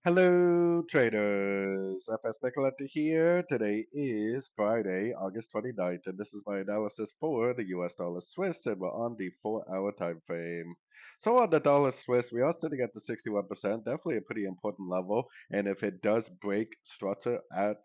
Hello, traders. FX Pip Collector here. Today is Friday, August 29th, and this is my analysis for the US dollar Swiss, and we're on the 4-hour time frame. So on the dollar Swiss, we are sitting at the 61%, definitely a pretty important level, and if it does break structure at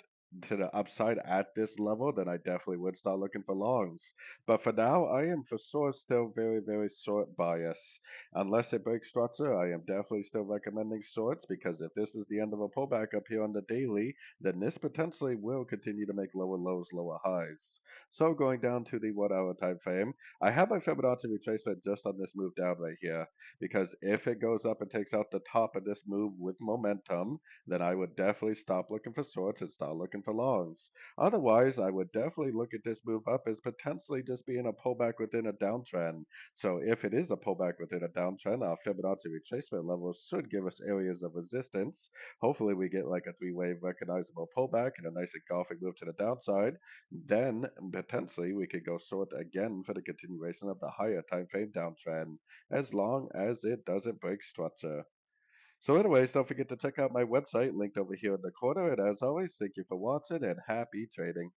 to the upside at this level, then I definitely would start looking for longs. But for now, I am for sure still very short bias. Unless it breaks structure, I am definitely still recommending shorts because if this is the end of a pullback up here on the daily, then this potentially will continue to make lower lows, lower highs. So going down to the 1 hour time frame, I have my Fibonacci retracement just on this move down right here because if it goes up and takes out the top of this move with momentum, then I would definitely stop looking for shorts and start looking for longs. Otherwise, I would definitely look at this move up as potentially just being a pullback within a downtrend. So if it is a pullback within a downtrend, our Fibonacci retracement levels should give us areas of resistance. Hopefully we get like a three-wave recognizable pullback and a nice engulfing move to the downside. Then potentially we could go short again for the continuation of the higher time frame downtrend, as long as it doesn't break structure. So anyways, don't forget to check out my website linked over here in the corner. And as always, thank you for watching and happy trading.